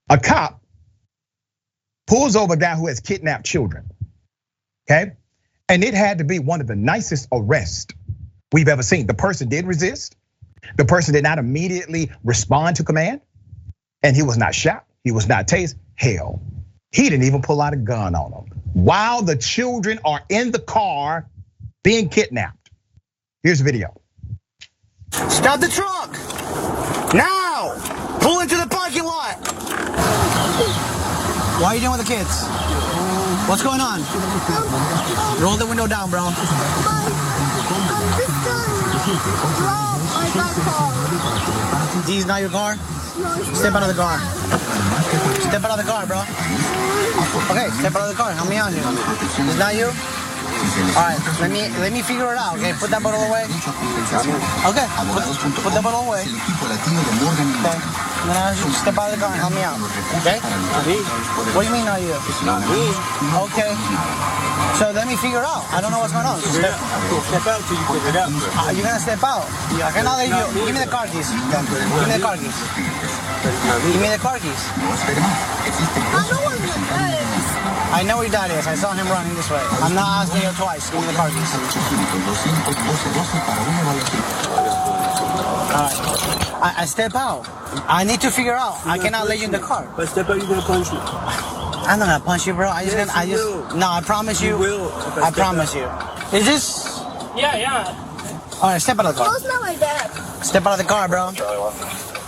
A cop pulls over a guy who has kidnapped children, okay? And it had to be one of the nicest arrests we've ever seen. The person did resist. The person did not immediately respond to command. And he was not shot, he was not tased. Hell, he didn't even pull out a gun on them while the children are in the car being kidnapped. Here's the video. Stop the truck! Now! Pull into the parking lot! Why are you doing with the kids? What's going on? Roll the window down, bro. I'm just gonna my car. These not your car? No, Step out of the car. Step out of the car, bro. Okay, step out of the car. Help me out here. It's not you? All right, let me figure it out. Okay, put that bottle away. Okay, put that bottle away. Okay, I'm gonna ask you to step out of the car and help me out. Okay? What do you mean not you? Okay. So let me figure it out. I don't know what's going on. Step out till you figure it out. You're gonna step out. I cannot let you. Give me the car keys. Give me the car keys. Give me the car keys. I know where my dad is. I know where your dad is. I saw him running this way. I'm not asking you twice. Give me the car keys. Alright. I step out. I need to figure out. I cannot let you in the car. But step out, you're gonna punch me. I'm not gonna punch you, bro. No, I promise you. You will. I promise you. Is this? Yeah. Alright, step out of the car. That's not my dad. Step out of the car, bro.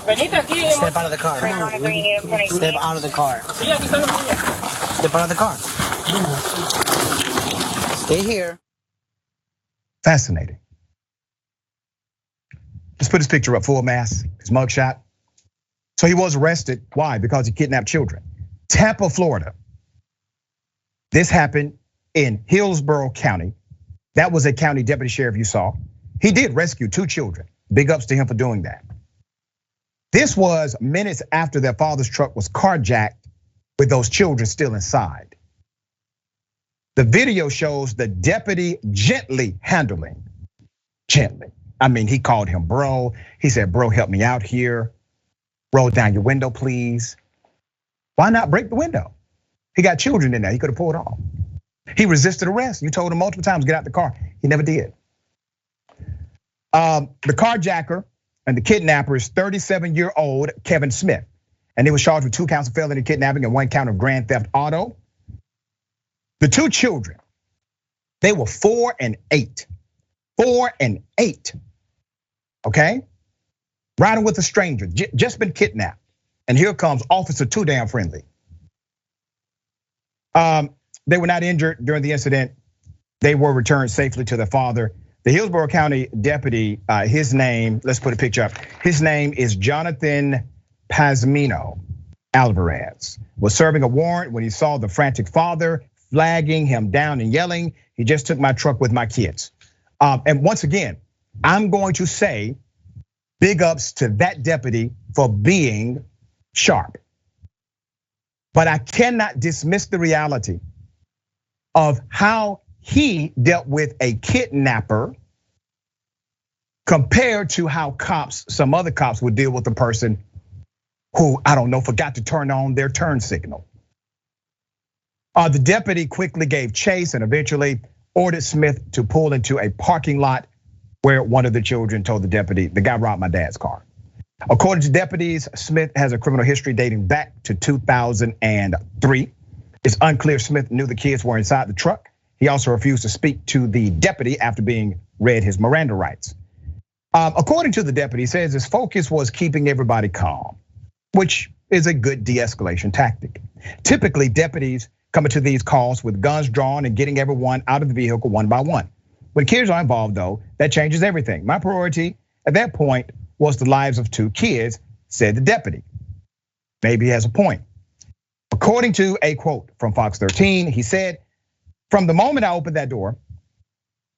Venite aquí. Step out of the car. Step out of the car. Sí, aquí están los niños. Step out of the car. Stay here. Fascinating. Let's put his picture up, full mask, his mugshot. So he was arrested. Why? Because he kidnapped children. Tampa, Florida. This happened in Hillsborough County. That was a county deputy sheriff you saw. He did rescue 2 children. Big ups to him for doing that. This was minutes after their father's truck was carjacked with those children still inside. The video shows the deputy gently handling, I mean, he called him bro. He said, bro, help me out here. Roll down your window, please. Why not break the window? He got children in there, he could have pulled off. He resisted arrest. You told him multiple times, get out the car. He never did. The carjacker and the kidnapper is 37-year-old Kevin Smith. And he was charged with 2 counts of felony kidnapping and 1 count of grand theft auto. The 2 children, they were 4 and 8. 4 and 8, okay? Riding with a stranger, just been kidnapped. And here comes Officer Too Damn Friendly. They were not injured during the incident. They were returned safely to their father. The Hillsborough County deputy, his name, let's put a picture up. His name is Jonathan Pazmino Alvarez. Was serving a warrant when he saw the frantic father flagging him down and yelling, he just took my truck with my kids. And once again, I'm going to say big ups to that deputy for being sharp. But I cannot dismiss the reality of how he dealt with a kidnapper compared to how some other cops would deal with a person who, I don't know, forgot to turn on their turn signal. The deputy quickly gave chase and eventually ordered Smith to pull into a parking lot where one of the children told the deputy, the guy robbed my dad's car. According to deputies, Smith has a criminal history dating back to 2003. It's unclear Smith knew the kids were inside the truck. He also refused to speak to the deputy after being read his Miranda rights. According to the deputy, he says his focus was keeping everybody calm, which is a good de-escalation tactic. Typically, deputies come into these calls with guns drawn and getting everyone out of the vehicle one by one. When kids are involved though, that changes everything. My priority at that point was the lives of 2 kids, said the deputy. Maybe he has a point. According to a quote from Fox 13, he said, from the moment I opened that door,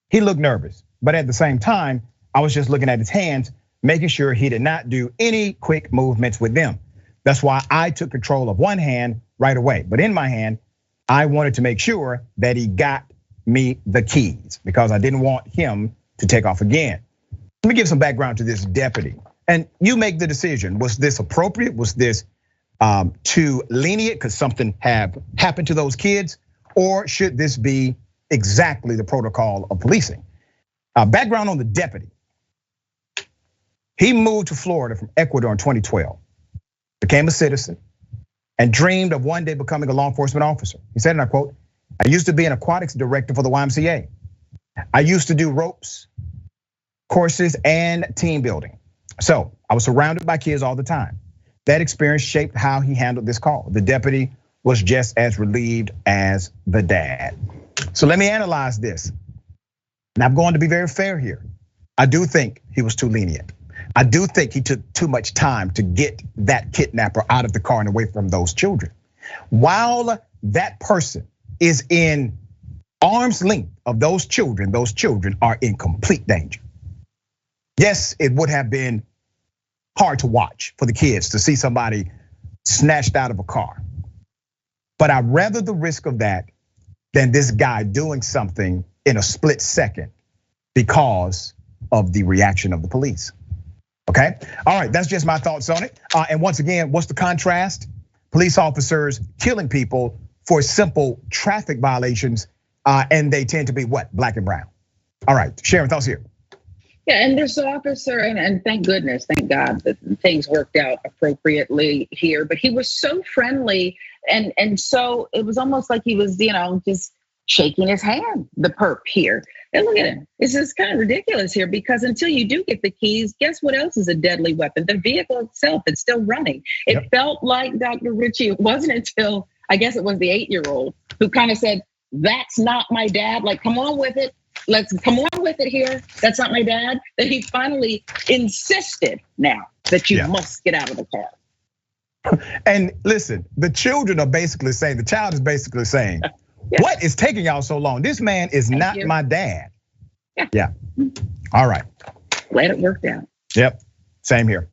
he looked nervous. But at the same time, I was just looking at his hands, making sure he did not do any quick movements with them. That's why I took control of one hand right away. But in my hand, I wanted to make sure that he got me the keys because I didn't want him to take off again. Let me give some background to this deputy. And you make the decision, was this appropriate? Was this too lenient because something have happened to those kids, or should this be exactly the protocol of policing? Background on the deputy. He moved to Florida from Ecuador in 2012, became a citizen, and dreamed of one day becoming a law enforcement officer. He said, and I quote, "I used to be an aquatics director for the YMCA. I used to do ropes, courses, and team building. So I was surrounded by kids all the time. That experience shaped how he handled this call. The deputy was just as relieved as the dad." So let me analyze this. And I'm going to be very fair here. I do think he was too lenient. I do think he took too much time to get that kidnapper out of the car and away from those children. While that person is in arm's length of those children are in complete danger. Yes, it would have been hard to watch for the kids to see somebody snatched out of a car. But I'd rather the risk of that than this guy doing something in a split second because of the reaction of the police. Okay, all right, that's just my thoughts on it. And once again, what's the contrast? Police officers killing people for simple traffic violations, and they tend to be what? Black and brown. All right, Sharon, thoughts here. Yeah, and this officer, and thank goodness, thank God that things worked out appropriately here. But he was so friendly, and so it was almost like he was, just shaking his hand, the perp here. And look at him. This is kind of ridiculous here because until you do get the keys, guess what else is a deadly weapon? The vehicle itself, it's still running. It felt like Dr. Richey, it wasn't until, I guess it was the 8-year-old who kind of said, "That's not my dad." Like, come on with it. Let's come on with it here. That's not my dad. That he finally insisted now that you must get out of the car. And listen, the children are basically saying, the child is basically saying, what is taking y'all so long? This man is not my dad. Yeah. All right. Glad it worked out. Yep. Same here.